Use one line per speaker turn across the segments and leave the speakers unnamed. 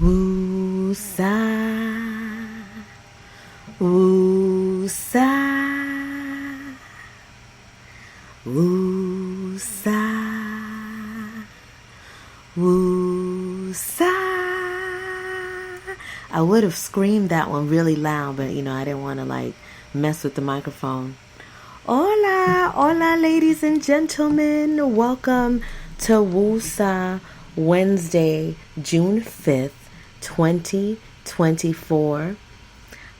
Woosah, woosah, woosah, woosah. I would have screamed that one really loud, but I didn't want to mess with the microphone. Hola, hola, ladies and gentlemen. Welcome to Woosah, Wednesday, June 5th, 2024.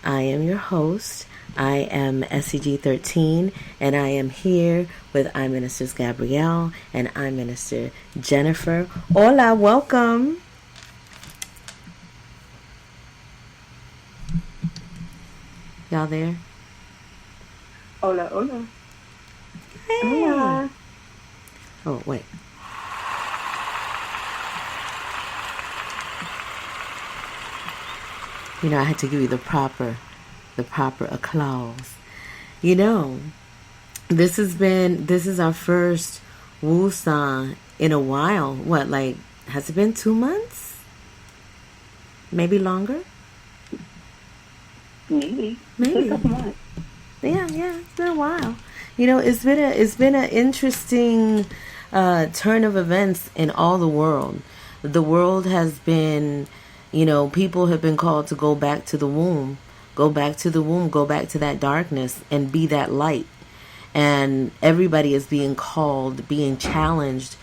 I am your host. I am SCG13, and I am here with I Ministers Gabrielle and I Minister Jennifer. Hola, welcome. Y'all there?
Hola, hola.
Hey.
Hola.
Oh, wait. I had to give you the proper applause. This is our first Woosah in a while. What, has it been 2 months? Maybe longer?
Maybe. A couple months.
Yeah, it's been a while. It's been an interesting turn of events in all the world. The world has been, people have been called to go back to the womb, go back to that darkness and be that light. And everybody is being called, being challenged,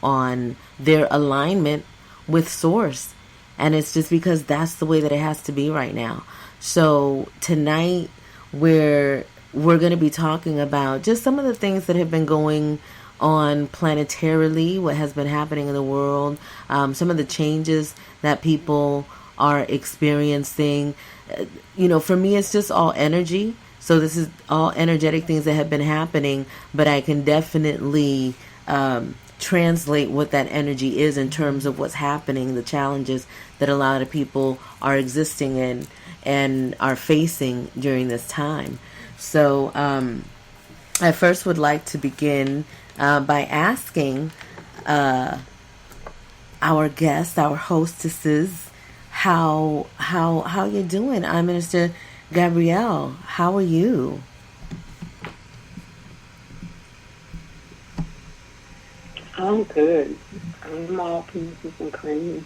on their alignment with Source. And it's just because that's the way that it has to be right now. So tonight we're going to be talking about just some of the things that have been going on planetarily, what has been happening in the world, some of the changes that people are experiencing. For me, it's just all energy. So this is all energetic things that have been happening, but I can definitely translate what that energy is in terms of what's happening, the challenges that a lot of people are existing in and are facing during this time. So I first would like to begin by asking our guests, our hostesses, how you doing? I'm Minister Gabrielle. How are you?
I'm good. I'm all peaches and cream.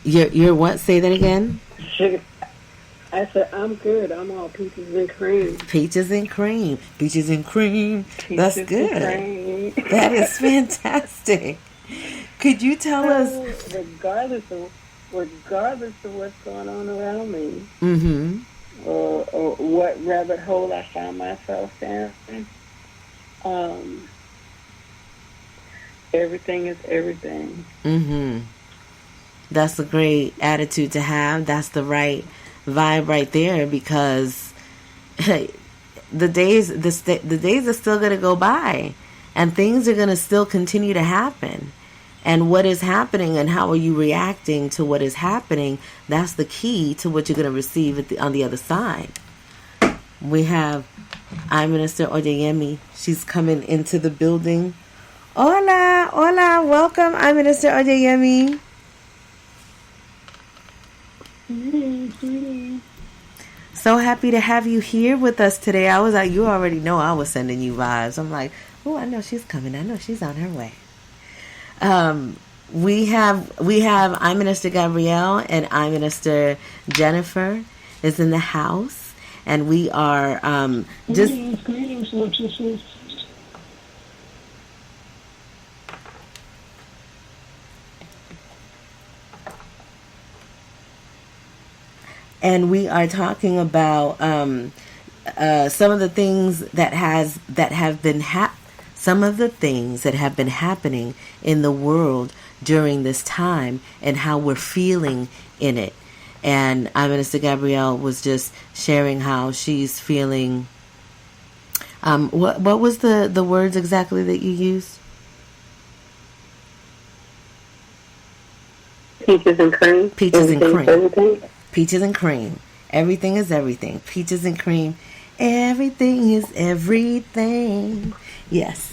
You're what? Say that again.
I said, I'm good. I'm all peaches and cream.
Peaches and cream. Peaches and cream. That's good.
And cream.
That is fantastic. Could you tell us?
Regardless of what's going on around me, or what rabbit hole I find myself in, everything is everything.
That's a great attitude to have. That's the right vibe right there, because the days are still going to go by and things are going to still continue to happen. And what is happening and how are you reacting to what is happening, that's the key to what you're going to receive on the other side. We have I Minister Oyeyemi. She's coming into the building. Hola, hola, welcome, I Minister Oyeyemi. So happy to have you here with us today. I was like, you already know I was sending you vibes. I'm like, oh, I know she's coming. I know she's on her way. We have I Minister Gabrielle and I Minister Jennifer is in the house, and we are just.
Greetings, witches.
And we are talking about some of the things that have been happening in the world during this time and how we're feeling in it. And Minister Gabrielle was just sharing how she's feeling. What was the words exactly that you used?
Peaches and cream.
Peaches and cream.
Everything.
Peaches and cream. Everything is everything. Peaches and cream. Everything is everything. Yes.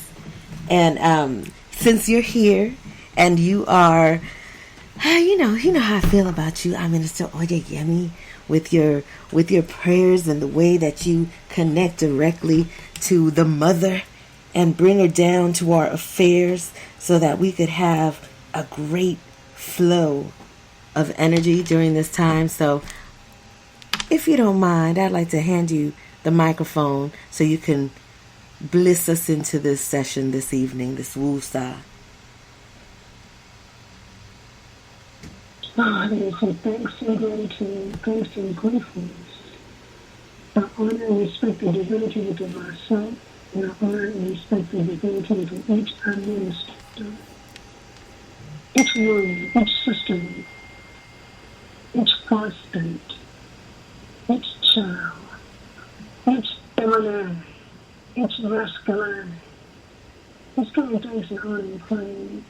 And since you're here and you are You know how I feel about you. I'm Minister Oyeyemi with your prayers and the way that you connect directly to the mother and bring her down to our affairs so that we could have a great flow of energy during this time. So if you don't mind, I'd like to hand you the microphone so you can bliss us into this session this evening, this Woosah.
God, it is a thanks and gratitude, thanks and gratefulness. I honor and respect the divinity within myself, and I honor and respect the divinity within each I minister, each warrior, each sister, each constant, each child, each feminine, each masculine. Let's give me thanks and honor and praise.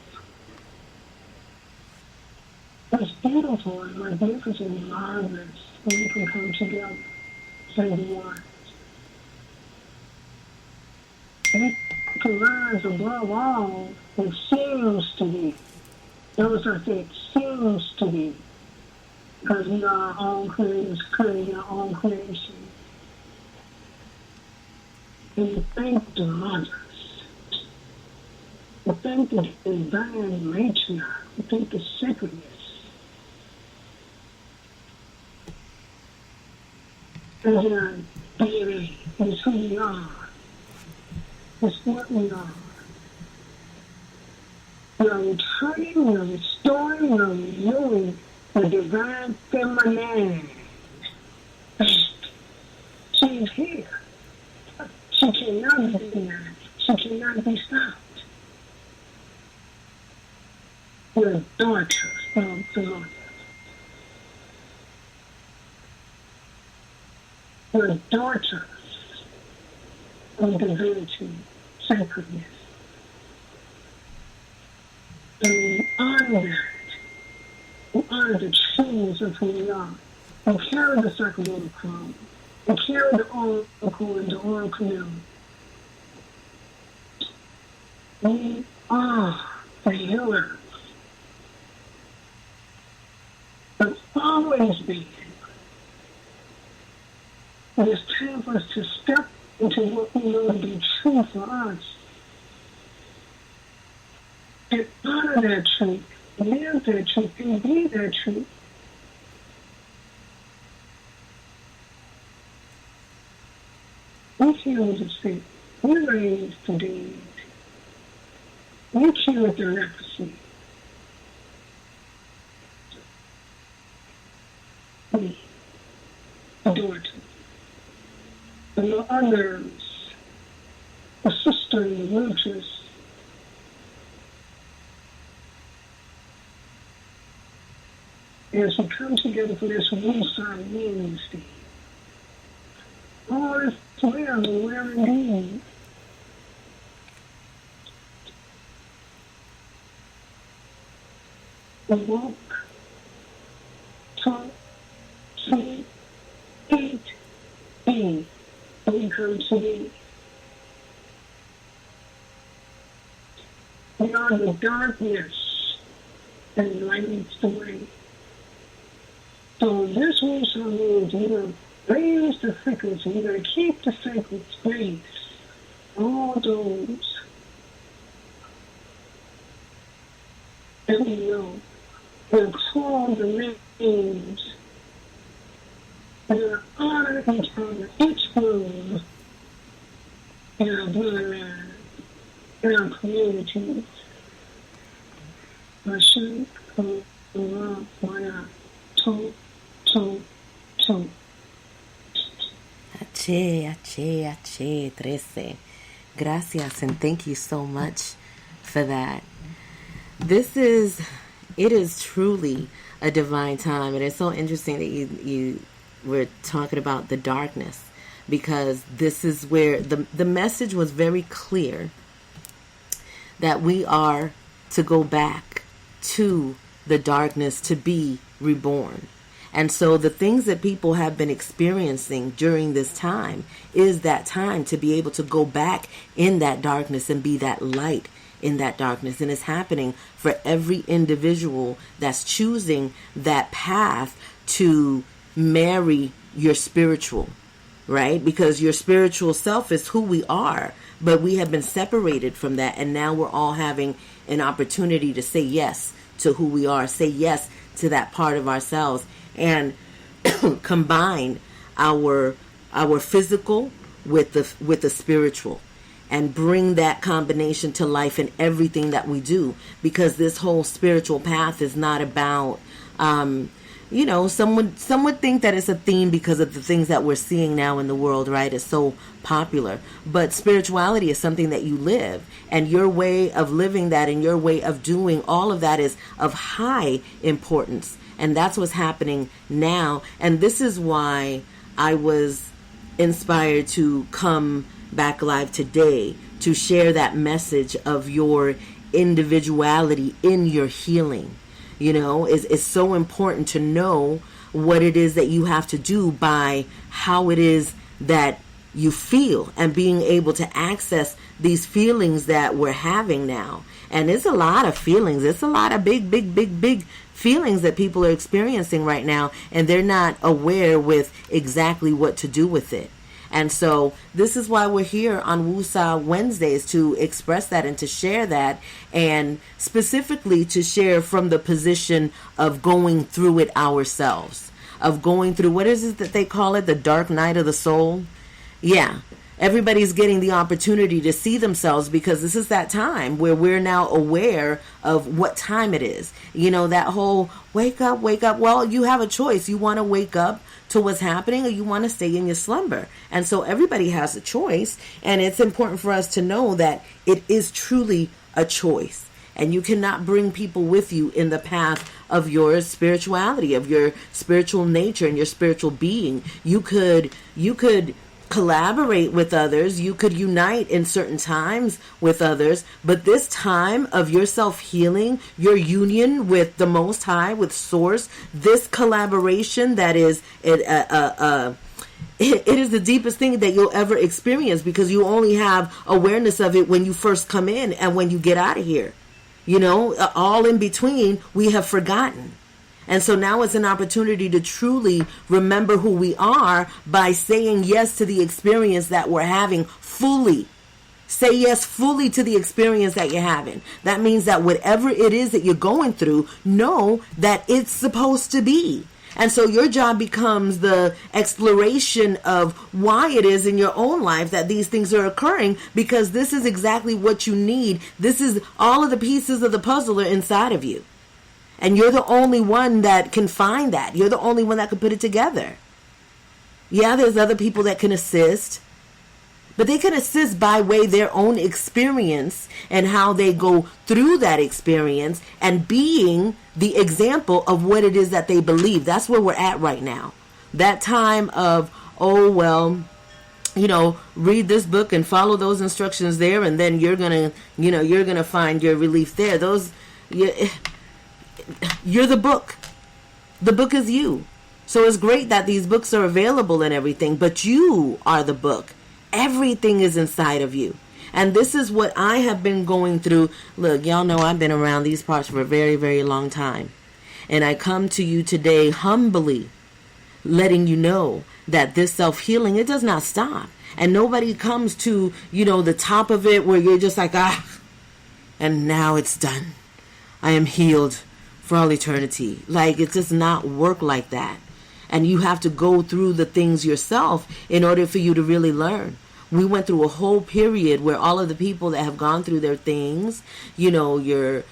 It's beautiful and magnificent and marvelous when we can come together, say the one. We can rise above all it seems to be. Notice I said seems to be, because we are our own creators, creating our own creation. And we thank the mothers. We thank the divine matriarch. We thank the sacredness. As our DNA is who we are. It's what we are. We are returning, we are restoring, we are renewing the divine feminine. She is here. She cannot be denied. She cannot be stopped. We're daughters of the Lord. We're daughters of divinity, sacredness. And we honor that. We honor the truths of who we are. We carry the sacramental crown. We carry the oracle and the oracle. We are the healers. But always been. It is time for us to step into what we know to be true for us. And honor that truth, live that truth, and be that truth. We heal the sick. We raise the dead. We cure the leprosy. We adore it. The others, the sister and the religious, as we come together for this Woosah Wednesday. All is well and well indeed. We walk, talk, sleep, eat, be. We come to be. We are the darkness that enlightens the way. So this Woosah means you're going to raise the frequency, you're going to keep the sacred space. All those that we know, we'll call the names. We're going to honor each other, each one in our bloodline, in our communities. Hashem, Allah, Maya, To, To, To.
Ache, 13. Gracias, and thank you so much for that. It is truly a divine time, and it's so interesting that you were talking about the darkness, because this is where the message was very clear that we are to go back to the darkness to be reborn. And so the things that people have been experiencing during this time is that time to be able to go back in that darkness and be that light in that darkness. And it's happening for every individual that's choosing that path to marry your spiritual, right? Because your spiritual self is who we are, but we have been separated from that. And now we're all having an opportunity to say yes to who we are, say yes to that part of ourselves, and combine our physical with the spiritual, and bring that combination to life in everything that we do. Because this whole spiritual path is not about some would think that it's a theme because of the things that we're seeing now in the world, right? It's so popular. But spirituality is something that you live, and your way of living that and your way of doing all of that is of high importance. And that's what's happening now. And this is why I was inspired to come back live today to share that message of your individuality in your healing. It's so important to know what it is that you have to do by how it is that you feel, and being able to access these feelings that we're having now. And it's a lot of feelings. It's a lot of big feelings that people are experiencing right now, and they're not aware with exactly what to do with it. And so this is why we're here on Woosah Wednesdays, to express that and to share that, and specifically to share from the position of going through it ourselves, of going through, what is it that they call it? The dark night of the soul. Yeah. Everybody's getting the opportunity to see themselves, because this is that time where we're now aware of what time it is. That whole wake up. Well, you have a choice. You want to wake up to what's happening, or you want to stay in your slumber. And so everybody has a choice. And it's important for us to know that it is truly a choice. And you cannot bring people with you in the path of your spirituality, of your spiritual nature and your spiritual being. You could collaborate with others, you could unite in certain times with others, but this time of your self-healing, your union with the Most High, with Source, this collaboration that is it is the deepest thing that you'll ever experience, because you only have awareness of it when you first come in and when you get out of here. All in between, we have forgotten. And so now it's an opportunity to truly remember who we are by saying yes to the experience that we're having fully. Say yes fully to the experience that you're having. That means that whatever it is that you're going through, know that it's supposed to be. And so your job becomes the exploration of why it is in your own life that these things are occurring, because this is exactly what you need. This is all of the pieces of the puzzle are inside of you. And you're the only one that can find that. You're the only one that can put it together. Yeah, there's other people that can assist, but they can assist by way their own experience and how they go through that experience and being the example of what it is that they believe. That's where we're at right now. That time of, read this book and follow those instructions there, and then you're gonna find your relief there. You're the book. The book is you. So it's great that these books are available and everything, but you are the book. Everything is inside of you. And this is what I have been going through. Look, y'all know I've been around these parts for a very, very long time. And I come to you today humbly, letting you know that this self-healing, it does not stop. And nobody comes to, the top of it where you're just like, and now it's done. I am healed for all eternity. Like, it does not work like that. And you have to go through the things yourself in order for you to really learn. We went through a whole period where all of the people that have gone through their things, it's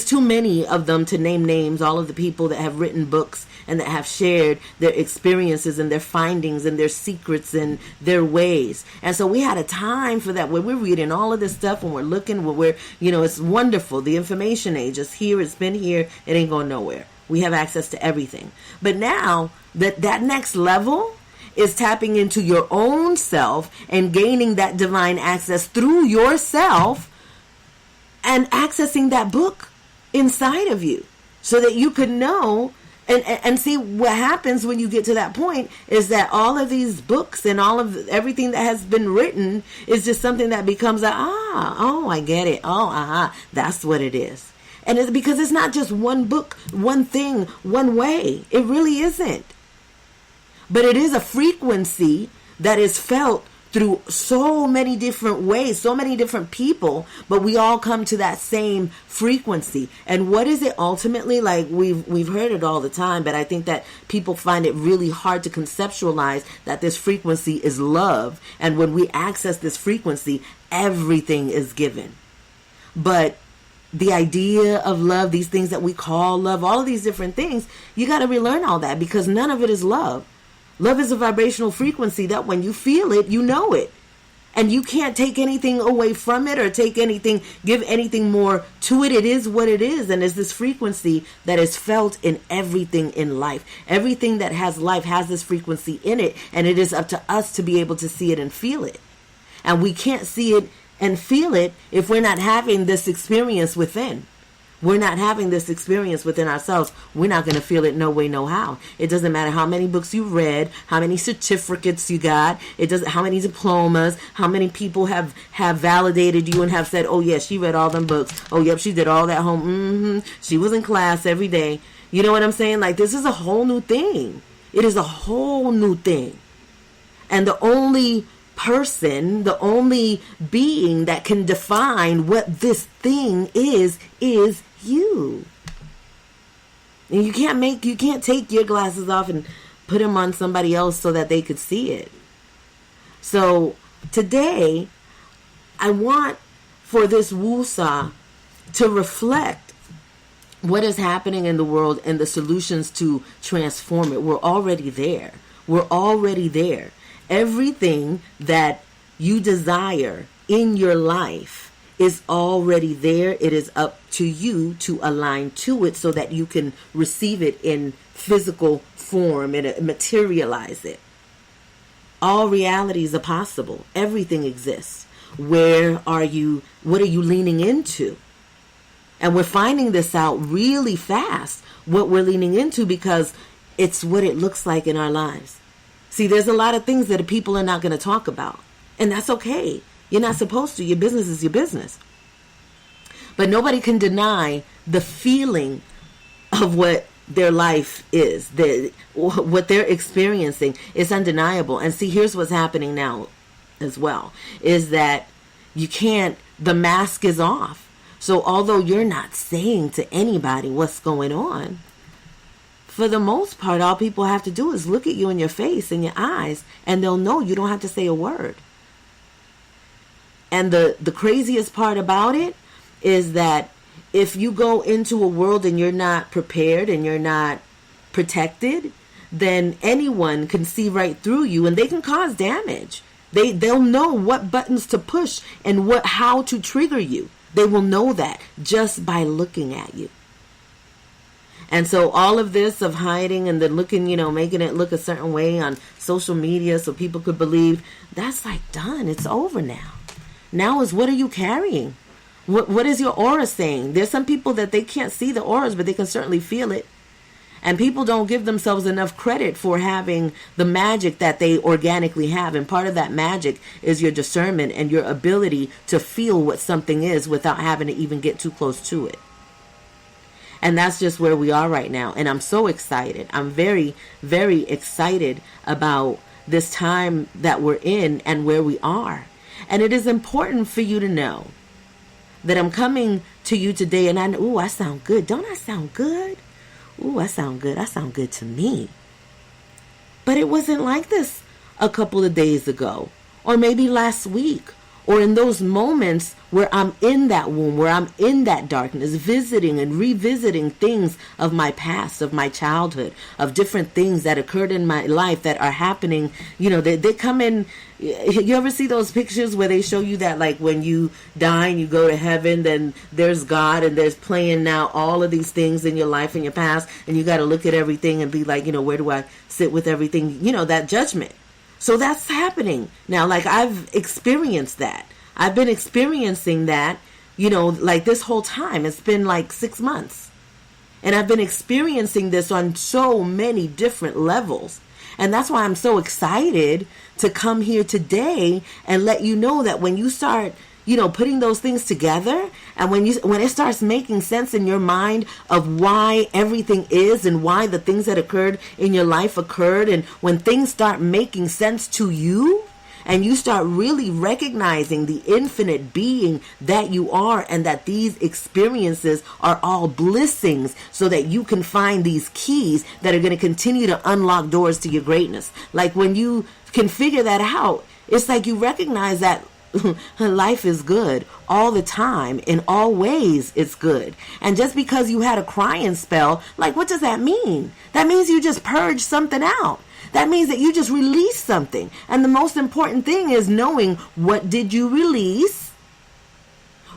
too many of them to name names, all of the people that have written books and that have shared their experiences and their findings and their secrets and their ways. And so we had a time for that where we're reading all of this stuff and we're looking, it's wonderful. The information age is here. It's been here. It ain't going nowhere. We have access to everything. But now that next level is tapping into your own self and gaining that divine access through yourself and accessing that book inside of you so that you could know And see, what happens when you get to that point is that all of these books and all of everything that has been written is just something that becomes I get it. That's what it is. And it's because it's not just one book, one thing, one way. It really isn't. But it is a frequency that is felt through so many different ways, so many different people, but we all come to that same frequency. And what is it ultimately? Like we've heard it all the time, but I think that people find it really hard to conceptualize that this frequency is love. And when we access this frequency, everything is given. But the idea of love, these things that we call love, all of these different things, you got to relearn all that, because none of it is love. Love is a vibrational frequency that when you feel it, you know it. And you can't take anything away from it or take anything, give anything more to it. It is what it is. And it's this frequency that is felt in everything in life. Everything that has life has this frequency in it. And it is up to us to be able to see it and feel it. And we can't see it and feel it if we're not having this experience within. We're not having this experience within ourselves. We're not going to feel it no way, no how. It doesn't matter how many books you read, how many certificates you got. It doesn't, how many diplomas, how many people have validated you and have said, oh yes, she read all them books. Oh yep, she did all that home. She was in class every day. You know what I'm saying? Like, this is a whole new thing. It is a whole new thing. And the only person, the only being that can define what this thing is you. And you can't take your glasses off and put them on somebody else so that they could see it. So today, I want for this Woosah to reflect what is happening in the world and the solutions to transform it. We're already there. We're already there. Everything that you desire in your life is already there. It is up to you to align to it so that you can receive it in physical form and materialize it. All realities are possible. Everything exists. Where are you? What are you leaning into? And we're finding this out really fast, what we're leaning into, because it's what it looks like in our lives. See, there's a lot of things that people are not going to talk about. And that's okay. You're not supposed to. Your business is your business. But nobody can deny the feeling of what their life is. What they're experiencing is undeniable. And see, here's what's happening now as well, is that the mask is off. So although you're not saying to anybody what's going on, for the most part, all people have to do is look at you in your face, in your eyes, and they'll know. You don't have to say a word. And the craziest part about it is that if you go into a world and you're not prepared and you're not protected, then anyone can see right through you and they can cause damage. They'll know what buttons to push and how to trigger you. They will know that just by looking at you. And so all of this of hiding and then looking, making it look a certain way on social media so people could believe, that's like done. It's over now. Now is, what are you carrying? What is your aura saying? There's some people that they can't see the auras, but they can certainly feel it. And people don't give themselves enough credit for having the magic that they organically have. And part of that magic is your discernment and your ability to feel what something is without having to even get too close to it. And that's just where we are right now. And I'm so excited. I'm very, very excited about this time that we're in and where we are. And it is important for you to know that I'm coming to you today and I sound good. Don't I sound good? Ooh, I sound good. I sound good to me. But it wasn't like this a couple of days ago, or maybe last week, or in those moments where I'm in that womb, where I'm in that darkness, visiting and revisiting things of my past, of my childhood, of different things that occurred in my life that are happening. They come in. You ever see those pictures where they show you that, like, when you die and you go to heaven, then there's God and there's playing now all of these things in your life and your past, and you got to look at everything and be like, where do I sit with everything? That judgment. So that's happening now. Like, I've experienced that. I've been experiencing that, like this whole time. It's been like 6 months. And I've been experiencing this on so many different levels. And that's why I'm so excited to come here today and let you know that when you start, putting those things together, and when it starts making sense in your mind of why everything is and why the things that occurred in your life occurred, and when things start making sense to you, and you start really recognizing the infinite being that you are, and that these experiences are all blessings, so that you can find these keys that are going to continue to unlock doors to your greatness. Like when you can figure that out, it's like you recognize that life is good all the time. In all ways, it's good. And just because you had a crying spell, like, what does that mean? That means you just purged something out. That means that you just released something. And the most important thing is knowing, what did you release?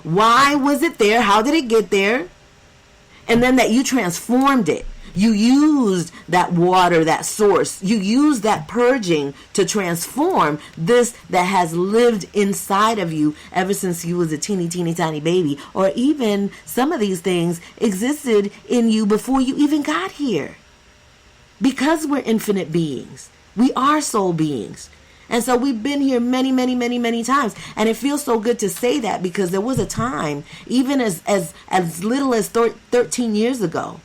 Why was it there? How did it get there? And then that you transformed it. You used that water, that source. You used that purging to transform this that has lived inside of you ever since you was a teeny, teeny, tiny baby. Or even some of these things existed in you before you even got here. Because we're infinite beings. We are soul beings. And so we've been here many, many, many, many times. And it feels so good to say that, because there was a time, even as little as 13 years ago,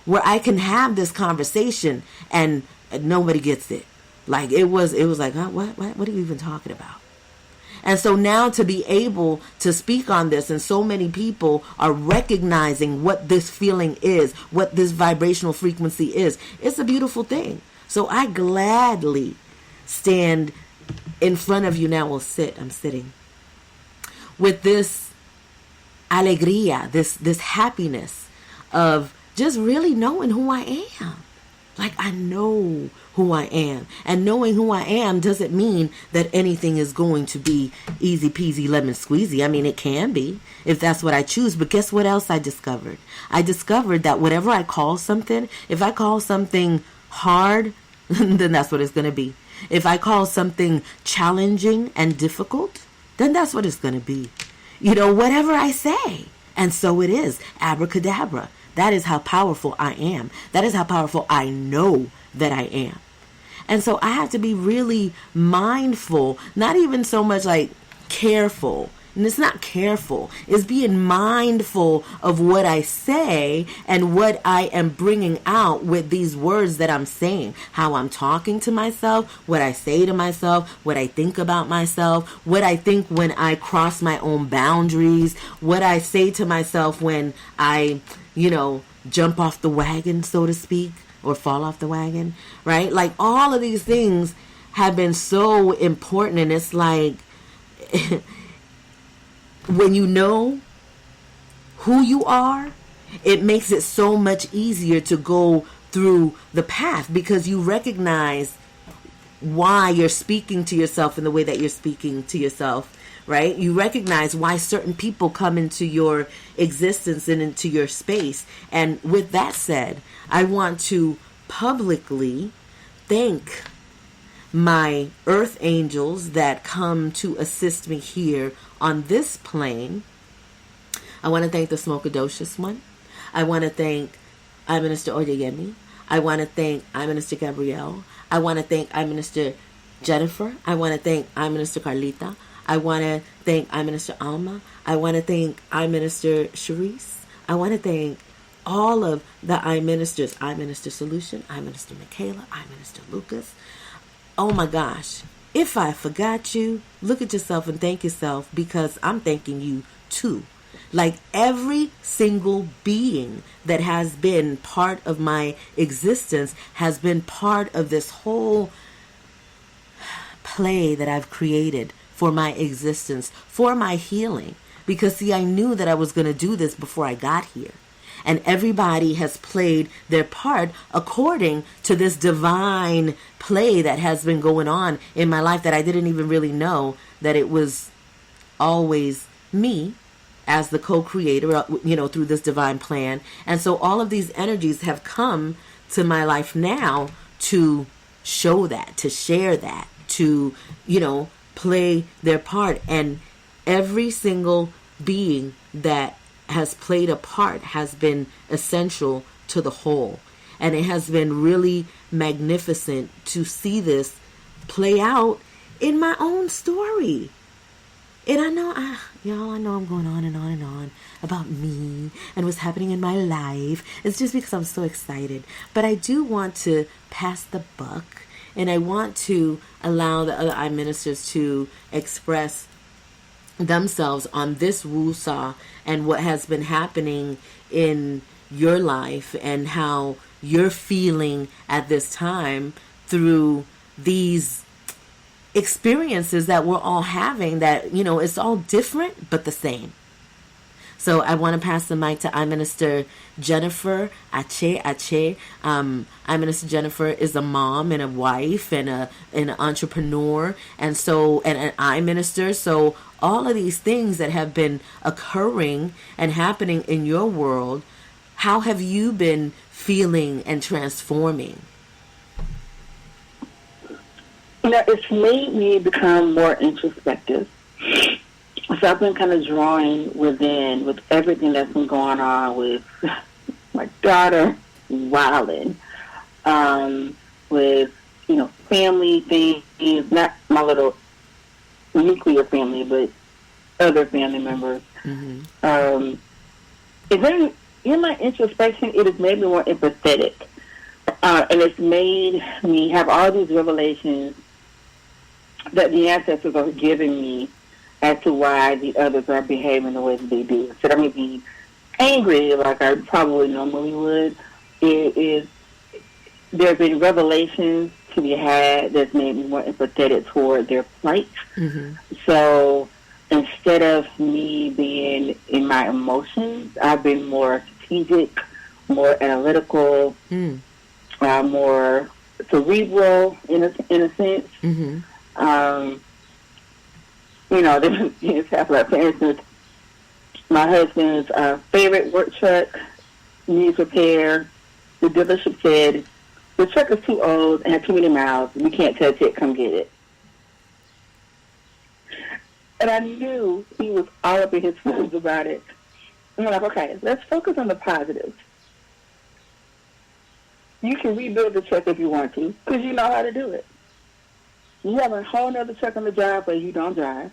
where I can have this conversation and nobody gets it. Like it was like, huh, what are you even talking about? And so now to be able to speak on this, and so many people are recognizing what this feeling is, what this vibrational frequency is, it's a beautiful thing. So I gladly stand in front of you now. Well, I'm sitting with this alegría, this happiness of just really knowing who I am. Like, I know who I am. And knowing who I am doesn't mean that anything is going to be easy peasy lemon squeezy. I mean, it can be, if that's what I choose. But guess what else I discovered? I discovered that whatever I call something, if I call something hard, then that's what it's going to be. If I call something challenging and difficult, then that's what it's going to be. Whatever I say. And so it is. Abracadabra. That is how powerful I am. That is how powerful I know that I am. And so I have to be really mindful, not even so much like careful. And it's not careful. It's being mindful of what I say and what I am bringing out with these words that I'm saying. How I'm talking to myself, what I say to myself, what I think about myself, what I think when I cross my own boundaries, what I say to myself when I jump off the wagon, so to speak, or fall off the wagon, right? Like all of these things have been so important. And it's like, when you know who you are, it makes it so much easier to go through the path, because you recognize why you're speaking to yourself in the way that you're speaking to yourself. Right? You recognize why certain people come into your existence and into your space. And with that said, I want to publicly thank my earth angels that come to assist me here on this plane. I want to thank the Smokadocious one. I want to thank I Minister Oyeyemi. I want to thank I Minister Gabrielle. I want to thank I Minister Jennifer. I want to thank I Minister Carlita. I want to thank I Minister Alma. I want to thank I Minister Sharice. I want to thank all of the I Ministers. I Minister Solution, I Minister Michaela, I Minister Lucas. Oh my gosh. If I forgot you, look at yourself and thank yourself, because I'm thanking you too. Like every single being that has been part of my existence has been part of this whole play that I've created for my existence, for my healing. Because see, I knew that I was going to do this before I got here. And everybody has played their part according to this divine play that has been going on in my life, that I didn't even really know that it was always me as the co-creator, through this divine plan. And so all of these energies have come to my life now to show that, to share that, to, play their part. And every single being that has played a part has been essential to the whole. And it has been really magnificent to see this play out in my own story. And I know, y'all, I know I'm going on and on and on about me and what's happening in my life. It's just because I'm so excited. But I do want to pass the buck, and I want to allow the other eye ministers to express themselves on this Woosah and what has been happening in your life and how you're feeling at this time through these experiences that we're all having, that, you know, it's all different but the same. So I want to pass the mic to I Minister Jennifer Ache. I Minister Jennifer is a mom and a wife and an entrepreneur, and an I Minister. So all of these things that have been occurring and happening in your world, how have you been feeling and transforming?
You know, it's made me become more introspective. So I've been kind of drawing within with everything that's been going on with my daughter wilding, with, you know, family things, not my little nuclear family, but other family members. Mm-hmm. In my introspection, it has made me more empathetic. And it's made me have all these revelations that the ancestors are giving me as to why the others are behaving the way that they do. Instead of me being angry like I probably normally would, there have been revelations to be had that's made me more empathetic toward their plight. Mm-hmm. So instead of me being in my emotions, I've been more strategic, more analytical, more cerebral in a sense. Mm-hmm. You know, for instance, my husband's favorite work truck needs repair. The dealership said, the truck is too old and has too many miles. We can't touch it. Come get it. And I knew he was all up in his feelings about it. And I'm like, okay, let's focus on the positives. You can rebuild the truck if you want to, because you know how to do it. You have a whole other truck on the driveway you don't drive,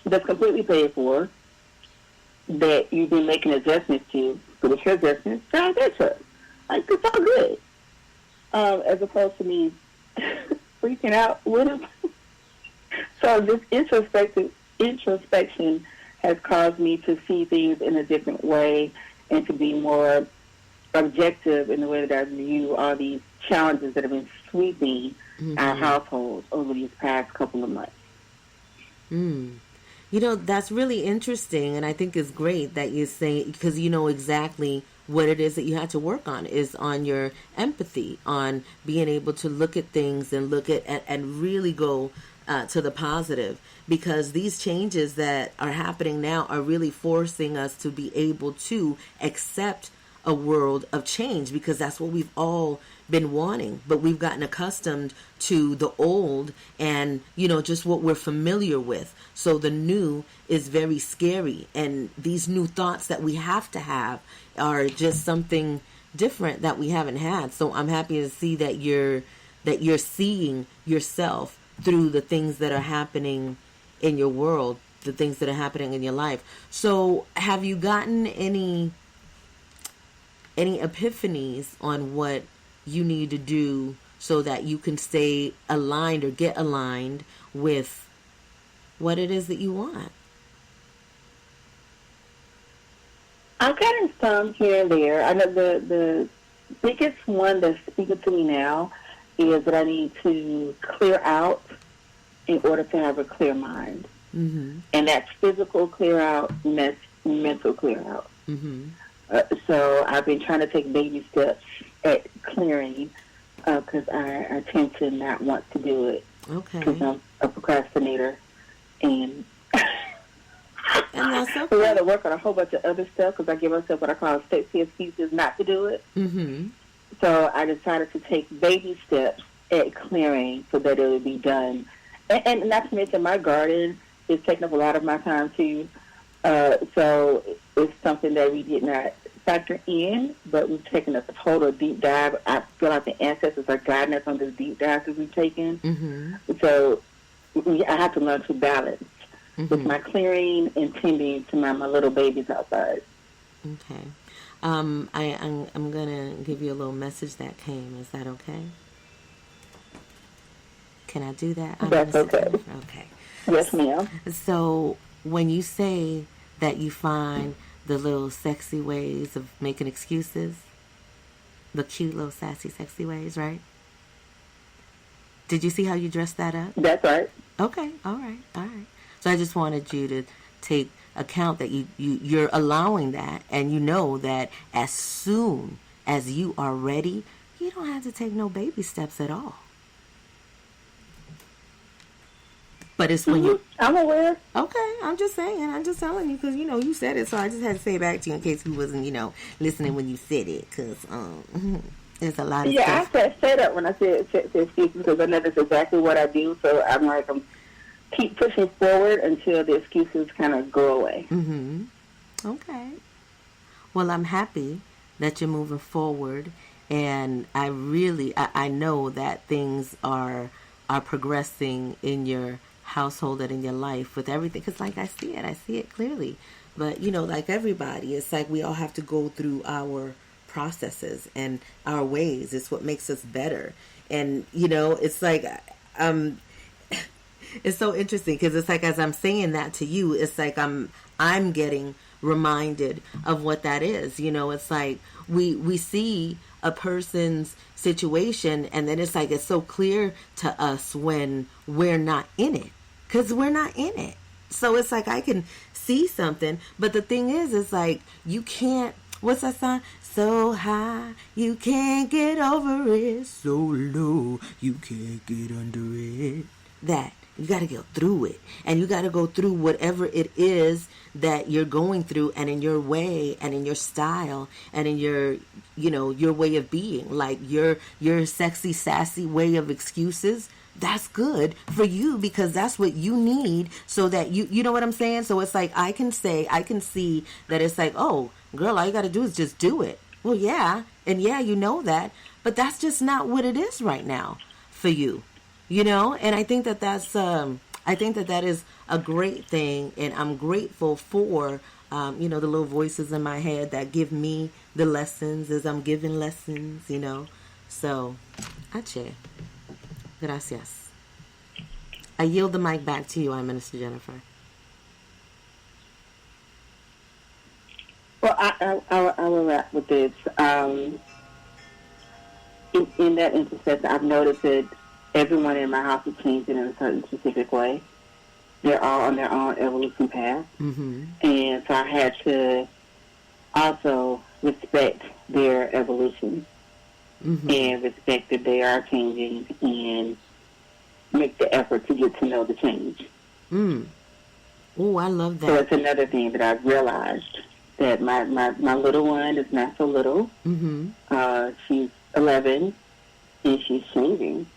that's completely paid for, that you've been making adjustments to. So with your adjustments, drive that truck. Like, it's all good. As opposed to me freaking out with him. So this introspection has caused me to see things in a different way and to be more objective in the way that I view all these challenges that have been sweeping our household over these past couple of months.
You know, that's really interesting, and I think it's great that you say, because you know exactly what it is that you had to work on, is on your empathy, on being able to look at things and look at and really go to the positive, because these changes that are happening now are really forcing us to be able to accept a world of change, because that's what we've all been wanting, but we've gotten accustomed to the old and, you know, just what we're familiar with. So the new is very scary, and these new thoughts that we have to have are just something different that we haven't had. So I'm happy to see that you're seeing yourself through the things that are happening in your world, the things that are happening in your life. So have you gotten any epiphanies on what you need to do so that you can stay aligned or get aligned with what it is that you want?
I've gotten some here and there. I know the biggest one that's speaking to me now is that I need to clear out in order to have a clear mind. Mm-hmm. And that's physical clear out and that's mental clear out. Mm-hmm. So I've been trying to take baby steps at clearing because I tend to not want to do it. Okay. Because I'm a procrastinator. And that's okay. I'd rather work on a whole bunch of other stuff because I give myself what I call sexy excuses not to do it. Mm-hmm. So I decided to take baby steps at clearing so that it would be done. And not to mention my garden is taking up a lot of my time too. So it's something that we did not factor in, but we've taken a total deep dive. I feel like the ancestors are guiding us on this deep dive that we've taken. So I have to learn to balance with my clearing and tending to my little babies outside.
Okay. I'm gonna give you a little message that came. Is that okay? Can I do that?
That's okay.
Okay.
Yes, ma'am.
So when you say that you find the little sexy ways of making excuses, the cute little sassy sexy ways, right? Did you see how you dressed that up?
That's right.
Okay. All right. So I just wanted you to take account that you're allowing that, and you know that as soon as you are ready, you don't have to take no baby steps at all. But it's when you...
I'm aware.
Okay, I'm just saying. I'm just telling you because, you said it. So I just had to say it back to you in case you wasn't, listening when you said it. Because there's a lot of stuff.
I said that when I said excuses because I know that's exactly what I do. So I'm keep pushing forward until the excuses kind of go away.
Okay. Well, I'm happy that you're moving forward. And I really, I know that things are progressing in your household and in your life with everything, because I see it clearly. But like everybody, it's like we all have to go through our processes and our ways. It's what makes us better. And it's like it's so interesting because it's like as I'm saying that to you, it's like I'm getting reminded of what that is. It's like we see a person's situation, and then it's like it's so clear to us when we're not in it, because we're not in it. So it's like I can see something, but the thing is, it's like you can't, what's that song? So high you can't get over it, so low you can't get under it. That you got to go through it, and you got to go through whatever it is that you're going through, and in your way, and in your style, and in your your way of being, like your sexy sassy way of excuses. That's good for you because that's what you need, so that you know what I'm saying. So it's like I can see that it's like, oh girl, all you got to do is just do it. Well, yeah, and yeah, that, but that's just not what it is right now for you. And I think that is a great thing, and I'm grateful for, the little voices in my head that give me the lessons as I'm giving lessons, So, Ache. Gracias. I yield the mic back to you, Minister Jennifer.
Well, I will wrap with this. In that intersection, I've noticed that everyone in my house is changing in a certain specific way. They're all on their own evolution path. And so I had to also respect their evolution and respect that they are changing and make the effort to get to know the change.
Oh, I love that.
So it's another thing that I've realized, that my little one is not so little. She's 11 and she's changing.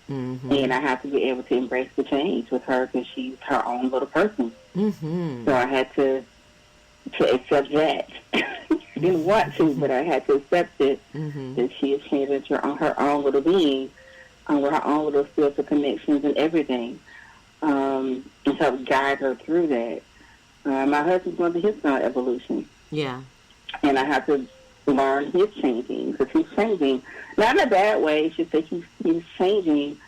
And I have to be able to embrace the change with her because she's her own little person. So I had to accept that. I didn't want to, but I had to accept it, that she is changing to her own little being, with her own little spiritual connections and everything, and help guide her through that. My husband's going through his own evolution.
Yeah.
And I have to learn his changing, because he's changing, not in a bad way, it's just that he's changing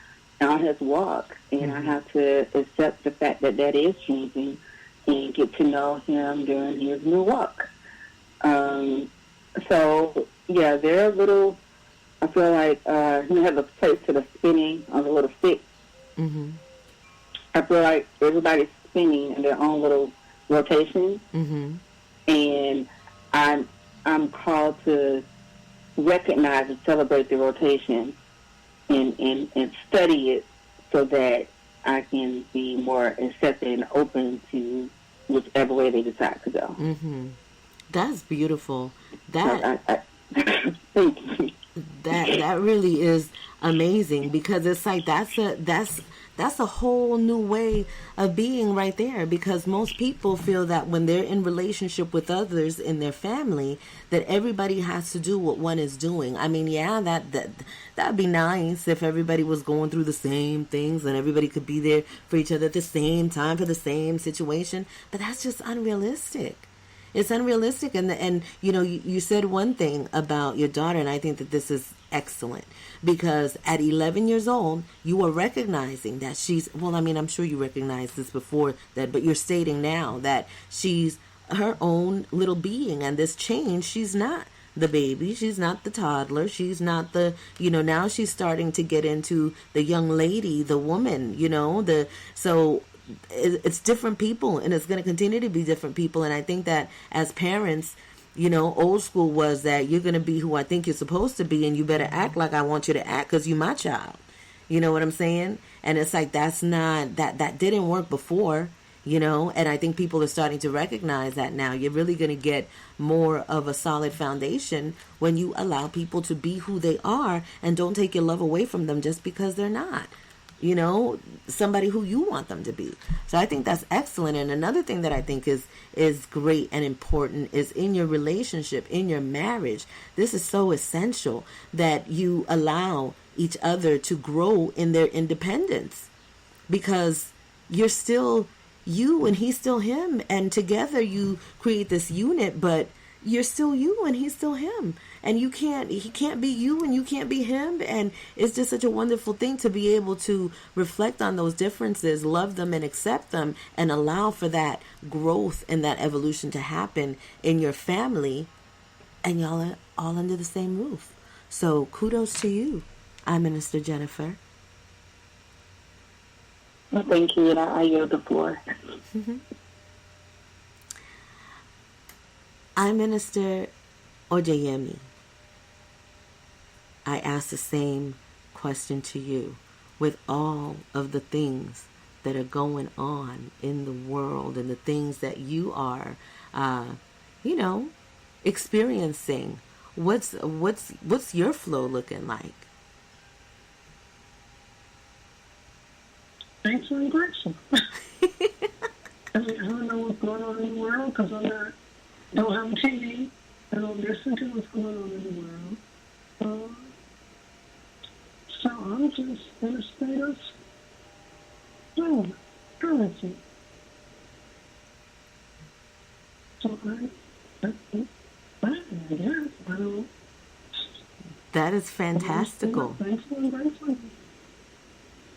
on his walk, and I have to accept the fact that is changing and get to know him during his new walk. So, yeah, they're a little, I feel like, you have a place to the spinning on the little stick. I feel like everybody's spinning in their own little rotation, and I'm called to recognize and celebrate the rotation and study it so that I can be more accepted and open to whichever way they decide to go.
That's beautiful. That
thank you.
That really is amazing, because it's like that's that's a whole new way of being right there, because most people feel that when they're in relationship with others in their family, that everybody has to do what one is doing. I mean, yeah, that'd be nice if everybody was going through the same things and everybody could be there for each other at the same time for the same situation, but that's just unrealistic. It's unrealistic. And you know, you said one thing about your daughter, and I think that this is excellent, because at 11 years old, you are recognizing that she's, well, I mean, I'm sure you recognized this before that, but you're stating now that she's her own little being, and this change, she's not the baby, she's not the toddler, she's not the, you know, now she's starting to get into the young lady, the woman, you know, so it's different people, and it's going to continue to be different people. And I think that as parents, you know, old school was that you're going to be who I think you're supposed to be, and you better act like I want you to act because you're my child. You know what I'm saying? And it's like, that's not, that didn't work before, you know, and I think people are starting to recognize that now. You're really going to get more of a solid foundation when you allow people to be who they are and don't take your love away from them just because they're not, you know, somebody who you want them to be. So I think that's excellent. And another thing that I think is great and important is in your relationship, in your marriage, this is so essential that you allow each other to grow in their independence, because you're still you and he's still him, and together you create this unit, but you're still you and he's still him, and he can't be you and you can't be him. And it's just such a wonderful thing to be able to reflect on those differences, love them and accept them, and allow for that growth and that evolution to happen in your family, and y'all are all under the same roof. So kudos to you. I'm Minister Jennifer.
Well, thank you, and I yield the floor.
I'm Minister Odeyemi. I ask the same question to you. With all of the things that are going on in the world and the things that you are, you know, experiencing, what's your flow looking like?
Thankful and grateful. I mean, I don't know what's going on in the world because don't have a TV. I don't listen to what's going on in the world. So I'm just in a state of currency. So I guess I don't.
That is fantastical.
Thankful and grateful.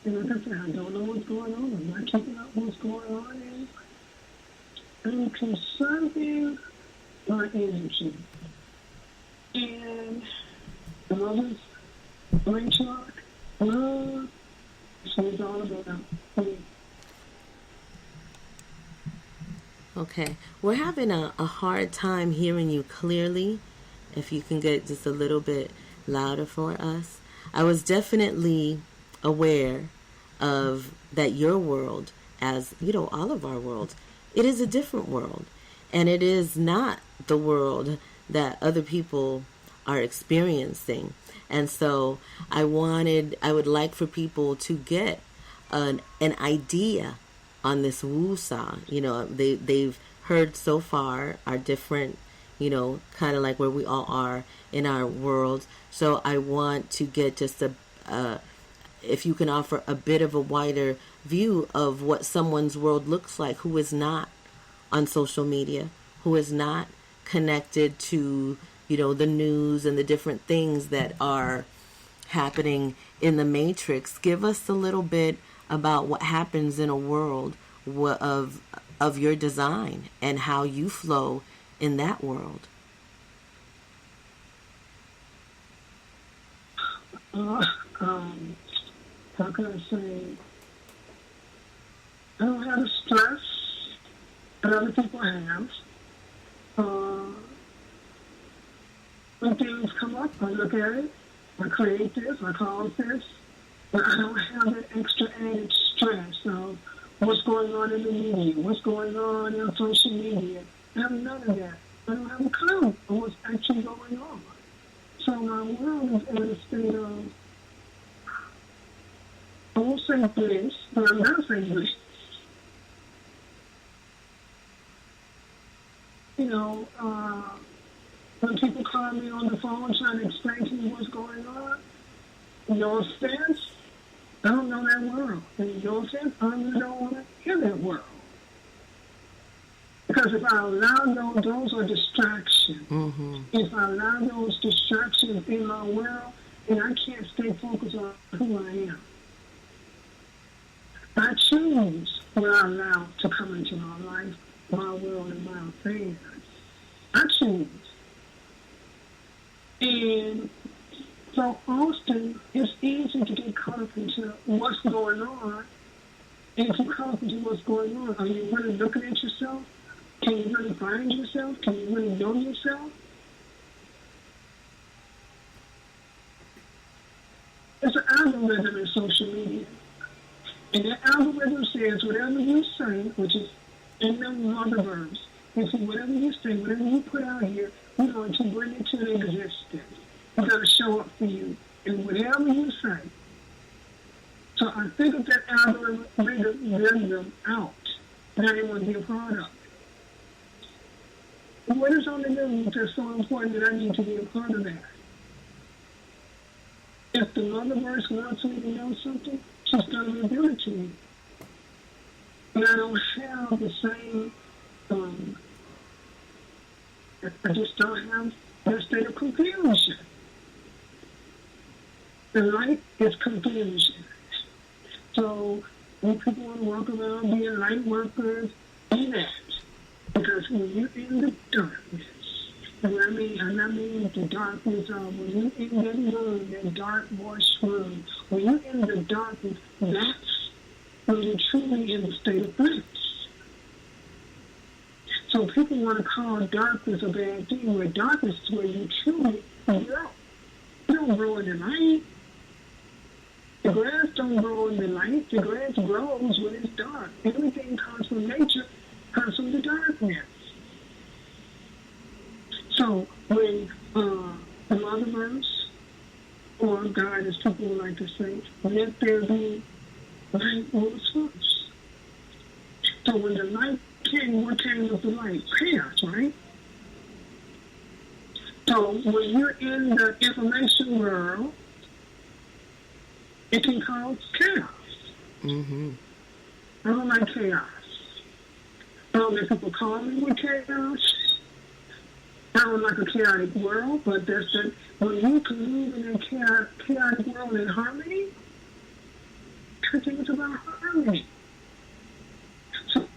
And like I said, I don't know what's going on. I'm not keeping up what's going on. And I'm conserving my energy. And the mother's Rachel, love, she's all about me.
Okay. We're having a hard time hearing you clearly. If you can get just a little bit louder for us. I was definitely aware of that your world, as you know, all of our worlds, it is a different world, and it is not the world that other people are experiencing. And so I would like for people to get an idea on this Woosah. You know, they've heard so far our different, you know, kind of like where we all are in our world. So I want to get just if you can offer a bit of a wider view of what someone's world looks like who is not on social media, who is not connected to, you know, the news and the different things that are happening in the matrix. Give us a little bit about what happens in a world of your design and how you flow in that world.
How can I say? I don't have the stress that other people have. When things come up, I look at it, I create this, I cause this, but I don't have that extra added stress of what's going on in the media, what's going on social media. I have none of that. I don't have a clue of what's actually going on. So my world is in a state of won't say bliss, but I'm not saying bliss. You know, when people call me on the phone trying to explain to me what's going on, no offense, I don't know that world. And no offense, I really don't want to hear that world. Because if I allow those are distractions.
Mm-hmm.
If I allow those distractions in my world, then I can't stay focused on who I am. I choose what I allow to come into my life, my world, and my affairs. I choose. And so often, it's easy to get caught up into what's going on. And if you're caught up into what's going on, are you really looking at yourself? Can you really find yourself? Can you really know yourself? There's an algorithm in social media. And that algorithm says whatever you say, which is in the other verbs, it says whatever you say, whatever you put out here, we're going to bring it to existence. It's going to show up for you. And whatever you say. So I think of that algorithm out. And I didn't want to be a part of it. What is on the news that's so important that I need to be a part of that? If the motherverse wants me to know something, she's going to reveal it to me. But I don't have the same, I just don't have that state of confusion. The light is confusion. So when people want to walk around being light workers, be that. Because when you're in the darkness, and I mean the darkness of when you're in that room, that dark, moist room, when you're in the darkness, that's when you're truly in the state of bliss. So people want to call darkness a bad thing, where darkness is where you truly grow. You don't grow in the light. The grass don't grow in the light. The grass grows when it's dark. Everything comes from nature, comes from the darkness. So when the motherverse, or God, as people would like to say, let there be light was first. So when the light came, what came with the light? Chaos, right? So when you're in the information world, it can cause chaos.
Mm-hmm.
I don't like chaos. I don't let people call me with chaos. I don't like a chaotic world, but that's that. When you can move in a chaotic world in harmony, everything is about harmony. So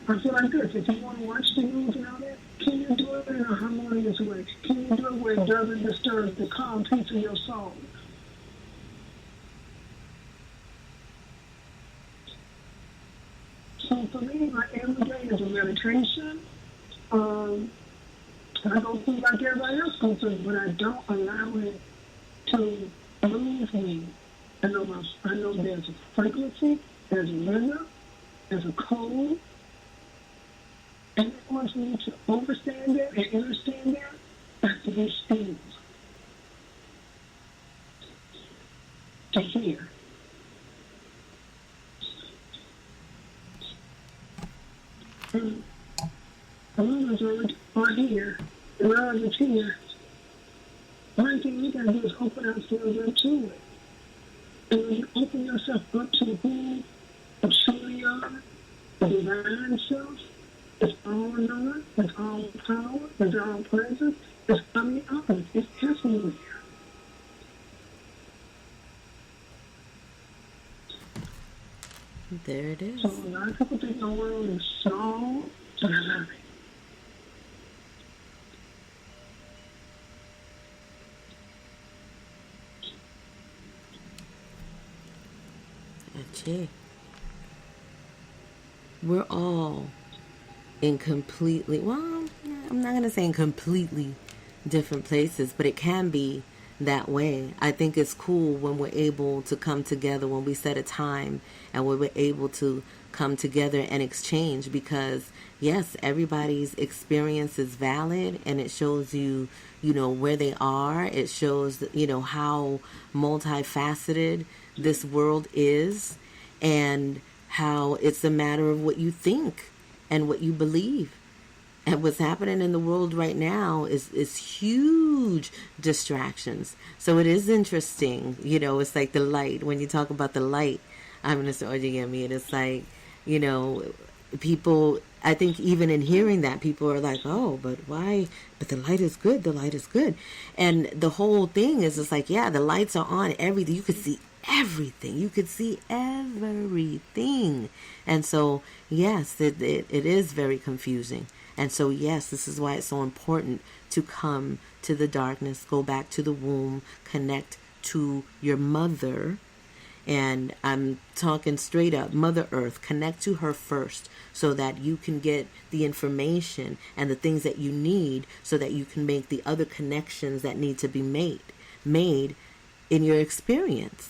I feel like this: if you want to watch the news and all that, can you do it in a harmonious way? Can you do it where it doesn't disturb the calm peace of your soul? So for me, my every day is a meditation. I go through like everybody else goes through, but I don't allow it to move me. I know there's a frequency, there's a rhythm, there's a code, and it wants me to understand that and understand that. That's to be still, to hear. The love are here. The love is here. The only thing we gotta do is open ourselves up to it. And when you open yourself up to who you truly are, the divine self, it's all knowing, it's all power, it's all presence, it's omnipotent, it's everywhere.
There it is.
So a lot of people think the world is small, but I love it.
Achie. We're all in completely, well, I'm not going to say in completely different places, but it can be that way. I think it's cool when we're able to come together, when we set a time and we're able to come together and exchange, because yes, everybody's experience is valid and it shows you, where they are. It shows, how multifaceted this world is, and how it's a matter of what you think and what you believe. And what's happening in the world right now is huge distractions. So it is interesting, it's like the light. When you talk about the light, I'm Mr. Origami, and it's like, people, I think even in hearing that, people are like, oh, but why? But the light is good. The light is good. And the whole thing is, it's like, yeah, the lights are on everything. You could see everything. You could see everything. And so, yes, it is very confusing. And so, yes, this is why it's so important to come to the darkness, go back to the womb, connect to your mother. And I'm talking straight up, Mother Earth, connect to her first so that you can get the information and the things that you need so that you can make the other connections that need to be made in your experience.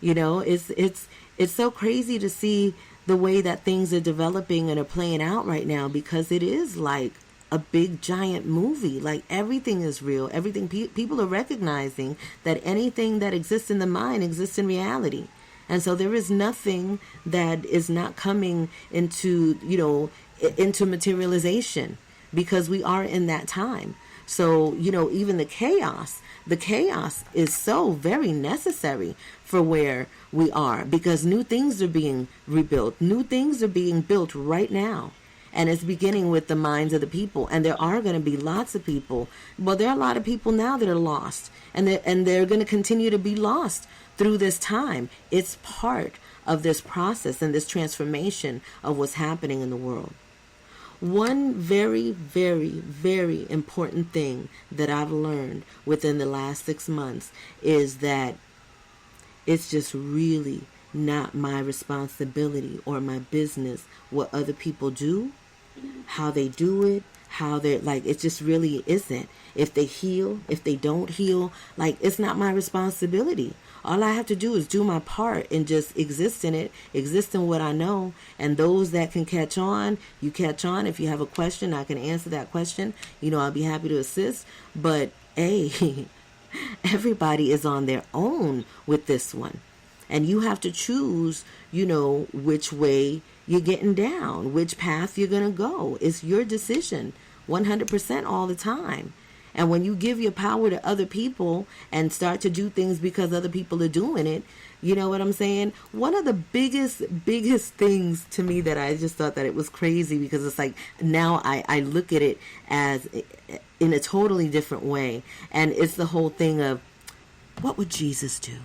It's so crazy to see the way that things are developing and are playing out right now, because it is like a big giant movie. Like everything is real. Everything people are recognizing that anything that exists in the mind exists in reality. And so there is nothing that is not coming into materialization, because we are in that time. So, even the chaos is so very necessary for where we are, because new things are being rebuilt. New things are being built right now. And it's beginning with the minds of the people. And there are going to be lots of people. Well, there are a lot of people now that are lost. And they're going to continue to be lost through this time. It's part of this process and this transformation of what's happening in the world. One very, very, very important thing that I've learned within the last 6 months is that it's just really not my responsibility or my business what other people do, how they do it, how they're like, it just really isn't. If they heal, if they don't heal, like, it's not my responsibility. All I have to do is do my part and just exist in it, exist in what I know. And those that can catch on, you catch on. If you have a question, I can answer that question. I'll be happy to assist. But hey, everybody is on their own with this one. And you have to choose, which way you're getting down, which path you're going to go. It's your decision 100% all the time. And when you give your power to other people and start to do things because other people are doing it, you know what I'm saying? One of the biggest things to me that I just thought that it was crazy, because it's like now I look at it as in a totally different way. And it's the whole thing of, what would Jesus do?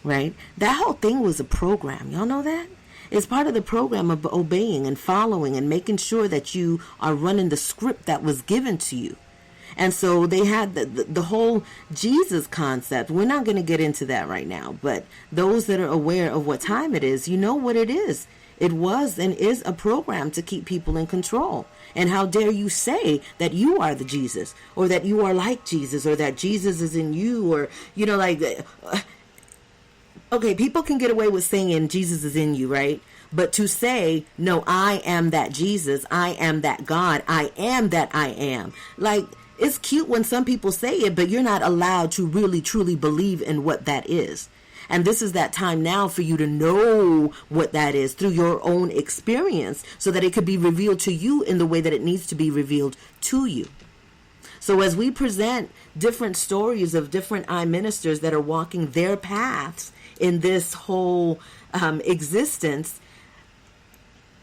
Right? That whole thing was a program. Y'all know that? It's part of the program of obeying and following and making sure that you are running the script that was given to you. And so they had the whole Jesus concept. We're not going to get into that right now, but those that are aware of what time it is, you know what it is. It was and is a program to keep people in control. And how dare you say that you are the Jesus, or that you are like Jesus, or that Jesus is in you, or, okay, people can get away with saying Jesus is in you, right? But to say, no, I am that Jesus, I am that God, I am that I am. Like, it's cute when some people say it, but you're not allowed to really, truly believe in what that is. And this is that time now for you to know what that is through your own experience, so that it could be revealed to you in the way that it needs to be revealed to you. So as we present different stories of different eye ministers that are walking their paths in this whole existence,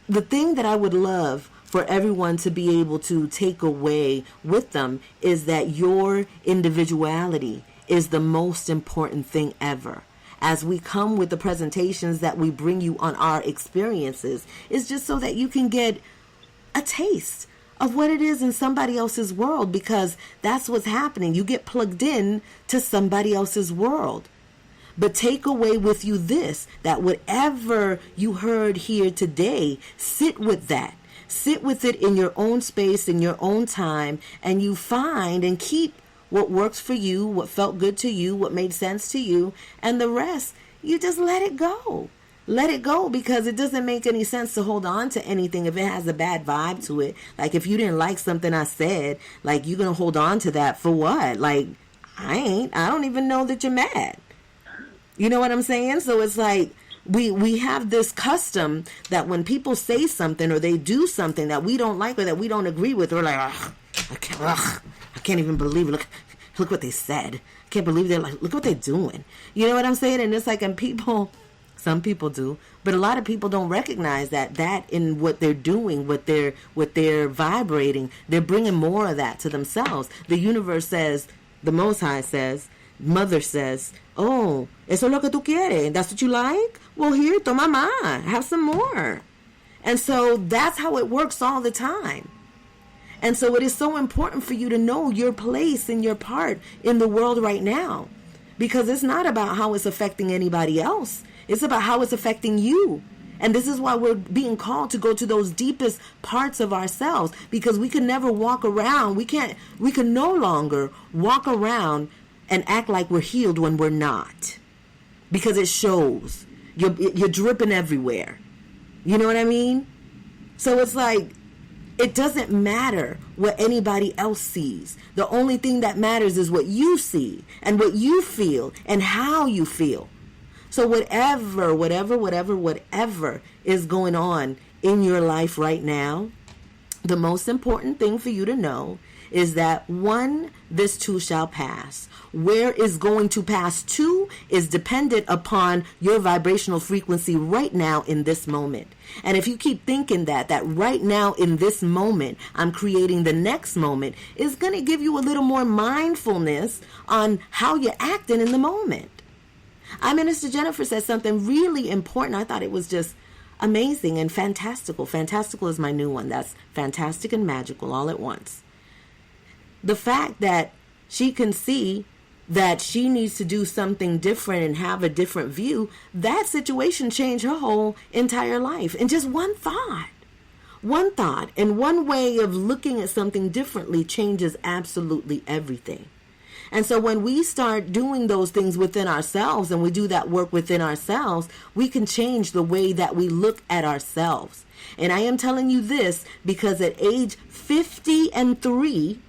the thing that I would love for everyone to be able to take away with them is that your individuality is the most important thing ever. As we come with the presentations that we bring you on our experiences, it's just so that you can get a taste of what it is in somebody else's world, because that's what's happening. You get plugged in to somebody else's world. But take away with you this, that whatever you heard here today, sit with that. Sit with it in your own space, in your own time, and you find and keep what works for you, what felt good to you, what made sense to you, and the rest, you just let it go. Let it go, because it doesn't make any sense to hold on to anything if it has a bad vibe to it. Like, if you didn't like something I said, like, you're going to hold on to that for what? Like, I don't even know that you're mad. You know what I'm saying? So it's like we have this custom that when people say something or they do something that we don't like or that we don't agree with, we're like, ugh, I can't even believe it. Look what they said. I can't believe they're like, look what they're doing. You know what I'm saying? And it's like, and people, some people do, but a lot of people don't recognize that in what they're doing, what they're vibrating, they're bringing more of that to themselves. The universe says, the Most High says, Mother says, oh, eso es lo que tú quieres. That's what you like? Well, here, toma más. Have some more. And so that's how it works all the time. And so it is so important for you to know your place and your part in the world right now. Because it's not about how it's affecting anybody else. It's about how it's affecting you. And this is why we're being called to go to those deepest parts of ourselves. Because we can never walk around. We can no longer walk around and act like we're healed when we're not. Because it shows. You're dripping everywhere. You know what I mean? So it's like, it doesn't matter what anybody else sees. The only thing that matters is what you see and what you feel and how you feel. So whatever is going on in your life right now, the most important thing for you to know is that one, this too shall pass. Where is going to pass to is dependent upon your vibrational frequency right now in this moment. And if you keep thinking that right now in this moment, I'm creating the next moment, is going to give you a little more mindfulness on how you're acting in the moment. Minister Jennifer said something really important. I thought it was just amazing and fantastical. Fantastical is my new one. That's fantastic and magical all at once. The fact that she can see that she needs to do something different and have a different view, that situation changed her whole entire life. And just one thought and one way of looking at something differently changes absolutely everything. And so when we start doing those things within ourselves and we do that work within ourselves, we can change the way that we look at ourselves. And I am telling you this because at age 53,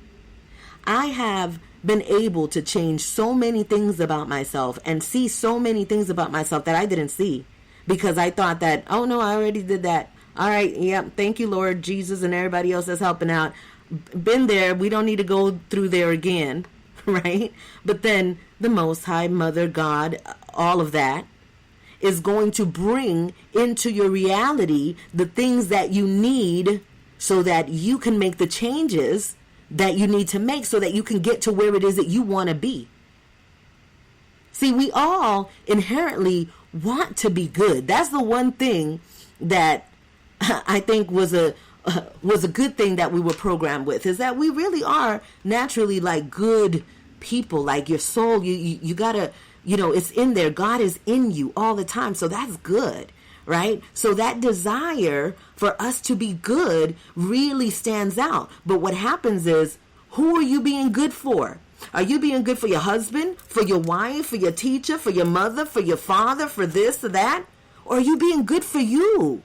I have been able to change so many things about myself and see so many things about myself that I didn't see because I thought that, oh no, I already did that. All right, yeah, thank you, Lord Jesus, and everybody else that's helping out. Been there, we don't need to go through there again, right? But then the Most High, Mother, God, all of that is going to bring into your reality the things that you need so that you can make the changes that you need to make so that you can get to where it is that you want to be. See, we all inherently want to be good. That's the one thing that I think was a good thing that we were programmed with, is that we really are naturally like good people. Like your soul, you gotta, it's in there. God is in you all the time. So that's good. Right? So that desire for us to be good really stands out. But what happens is, who are you being good for? Are you being good for your husband, for your wife, for your teacher, for your mother, for your father, for this or that? Or are you being good for you?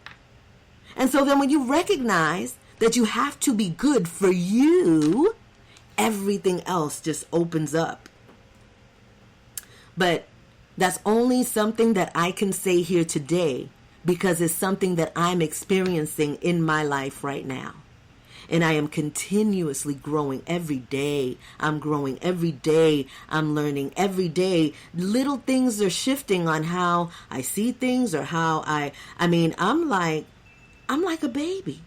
And so then when you recognize that you have to be good for you, everything else just opens up. But that's only something that I can say here today, because it's something that I'm experiencing in my life right now. And I am continuously growing every day. I'm growing every day. I'm learning every day. Little things are shifting on how I see things or how I'm like a baby.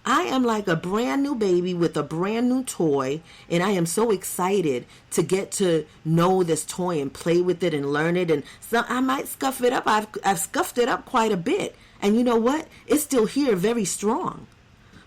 I am like a brand new baby with a brand new toy, and I am so excited to get to know this toy and play with it and learn it. And so I might scuff it up. I've scuffed it up quite a bit. And you know what? It's still here very strong.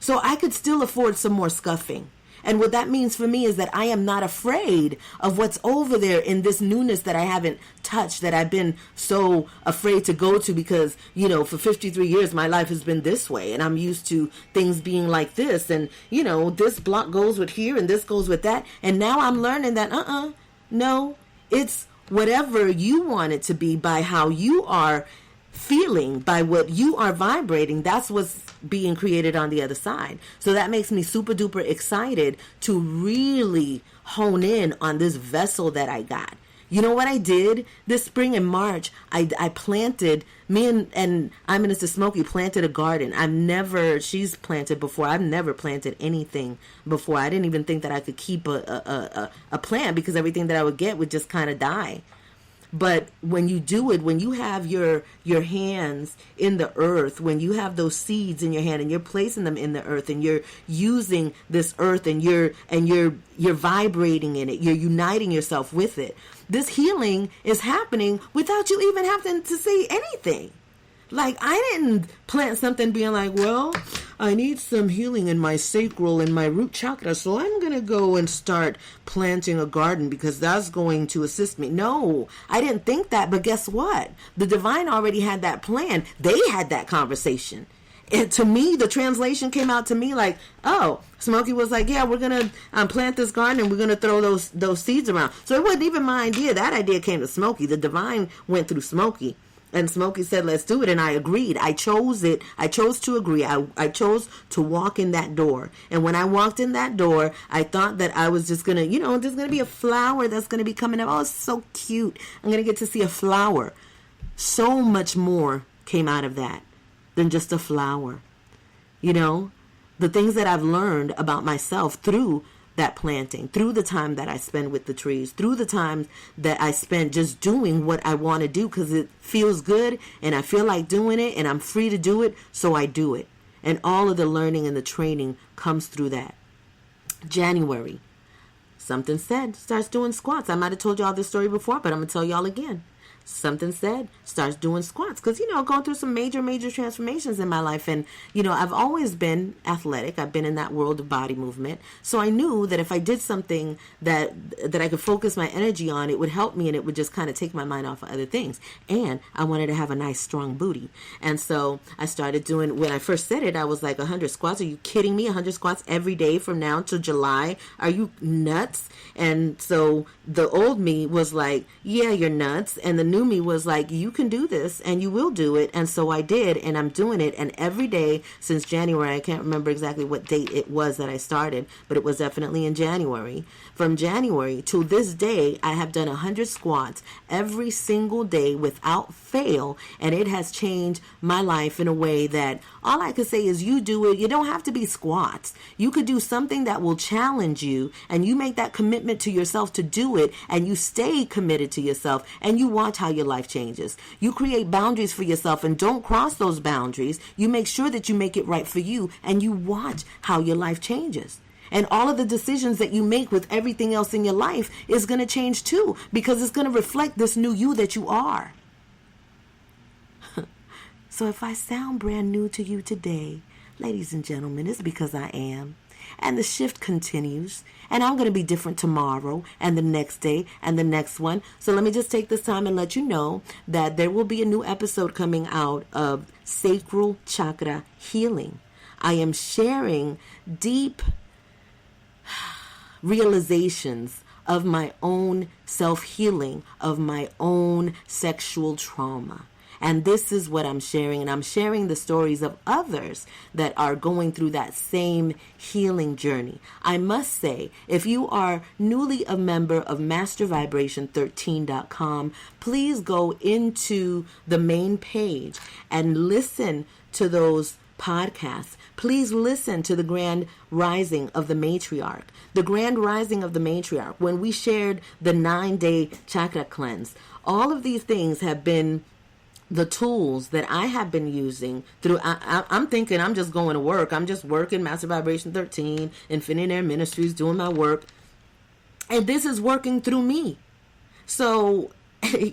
So I could still afford some more scuffing. And what that means for me is that I am not afraid of what's over there in this newness that I haven't touched, that I've been so afraid to go to because, for 53 years, my life has been this way. And I'm used to things being like this. And, this block goes with here and this goes with that. And now I'm learning that, no, it's whatever you want it to be by how you are feeling, by what you are vibrating. That's what's being created on the other side. So that makes me super duper excited to really hone in on this vessel that I got. You know what I did this spring in March? I planted, and I'm Minister Smokey planted a garden. She's planted before. I've never planted anything before. I didn't even think that I could keep a plant, because everything that I would get would just kind of die. But when you do it, when you have your hands in the earth, when you have those seeds in your hand and you're placing them in the earth, and you're using this earth, and you're vibrating in it, you're uniting yourself with it, this healing is happening without you even having to say anything. Like, I didn't plant something being like, well, I need some healing in my sacral and my root chakra, so I'm going to go and start planting a garden because that's going to assist me. No, I didn't think that, but guess what? The divine already had that plan. They had that conversation. And to me, the translation came out to me like, oh, Smokey was like, yeah, we're going to plant this garden and we're going to throw those seeds around. So it wasn't even my idea. That idea came to Smokey. The divine went through Smokey. And Smokey said, let's do it. And I agreed. I chose it. I chose to agree. I chose to walk in that door. And when I walked in that door, I thought that I was just going to, there's going to be a flower that's going to be coming up. Oh, it's so cute. I'm going to get to see a flower. So much more came out of that than just a flower. The things that I've learned about myself through that planting, through the time that I spend with the trees, through the time that I spend just doing what I want to do because it feels good and I feel like doing it and I'm free to do it, so I do it. And all of the learning and the training comes through that. January, Something Said starts doing squats. I might have told y'all this story before, but I'm going to tell y'all again. Something Said starts doing squats because, going through some major transformations in my life. And, I've always been athletic. I've been in that world of body movement. So I knew that if I did something that I could focus my energy on, it would help me and it would just kind of take my mind off of other things. And I wanted to have a nice, strong booty. And so I started doing, when I first said it, I was like 100 squats. Are you kidding me? 100 squats every day from now till July? Are you nuts? And so the old me was like, yeah, you're nuts. And the new me was like, you can do this and you will do it. And so I did, and I'm doing it. And every day since January, I can't remember exactly what date it was that I started, but it was definitely in January. From January to this day, I have done 100 squats every single day without fail. And it has changed my life in a way that all I can say is you do it. You don't have to be squats. You could do something that will challenge you, and you make that commitment to yourself to do it, and you stay committed to yourself, and you watch how your life changes. You create boundaries for yourself and don't cross those boundaries. You make sure that you make it right for you, and you watch how your life changes. And all of the decisions that you make with everything else in your life is going to change too, because it's going to reflect this new you that you are. So if I sound brand new to you today, ladies and gentlemen, it's because I am. And the shift continues, and I'm going to be different tomorrow and the next day and the next one. So let me just take this time and let you know that there will be a new episode coming out of Sacral Chakra Healing. I am sharing deep realizations of my own self-healing, of my own sexual trauma. And this is what I'm sharing. And I'm sharing the stories of others that are going through that same healing journey. I must say, if you are newly a member of MasterVibration13.com, please go into the main page and listen to those podcasts. Please listen to the Grand Rising of the Matriarch. The Grand Rising of the Matriarch, when we shared the 9-day chakra cleanse. All of these things have been the tools that I have been using through, I'm thinking I'm just going to work. I'm just working Master Vibration 13, Infinite Air Ministries, doing my work. And this is working through me. So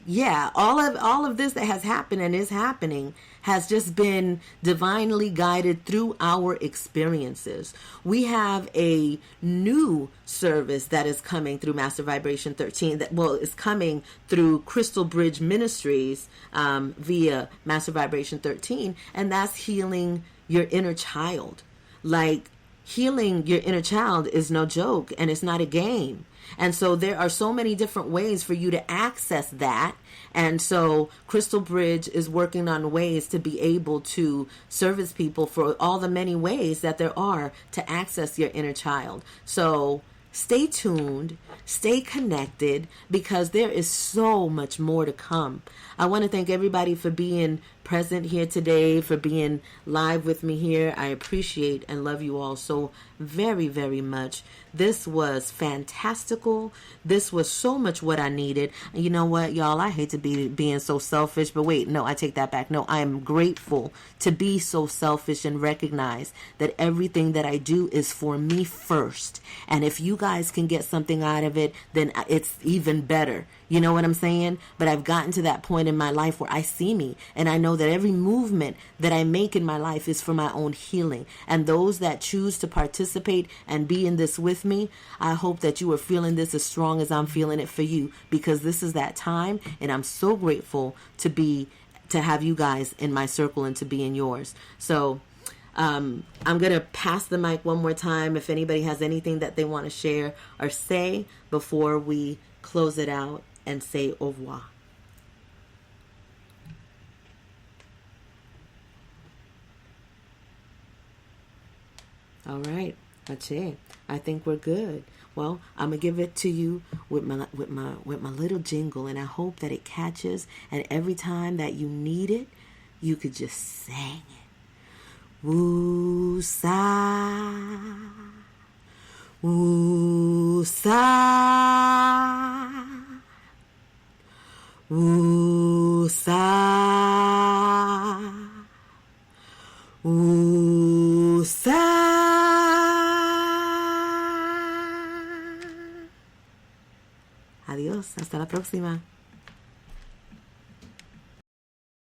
yeah, all of this that has happened and is happening has just been divinely guided through our experiences. We have a new service that is coming through Master Vibration 13 that, is coming through Crystal Bridge Ministries via Master Vibration 13, and that's healing your inner child. Like, healing your inner child is no joke, and it's not a game. And so there are so many different ways for you to access that. And so Crystal Bridge is working on ways to be able to service people for all the many ways that there are to access your inner child. So stay tuned, stay connected, because there is so much more to come. I want to thank everybody for being present here today, for being live with me here. I appreciate and love you all so very, very much. This was fantastical. This was so much what I needed. And you know what, y'all? I hate to be being so selfish, but wait, no, I take that back. No, I am grateful to be so selfish and recognize that everything that I do is for me first. And if you guys can get something out of it, then it's even better. You know what I'm saying? But I've gotten to that point in my life where I see me and I know that every movement that I make in my life is for my own healing. And those that choose to participate and be in this with me, I hope that you are feeling this as strong as I'm feeling it for you, because this is that time, and I'm so grateful to have you guys in my circle and to be in yours. So I'm going to pass the mic one more time if anybody has anything that they want to share or say before we close it out and say au revoir. All right, that's it. I think we're good. Well, I'm gonna give it to you with my little jingle, and I hope that it catches. And every time that you need it, you could just sing it. Woosah, woosah, woosah, woosah. Adiós, hasta la próxima.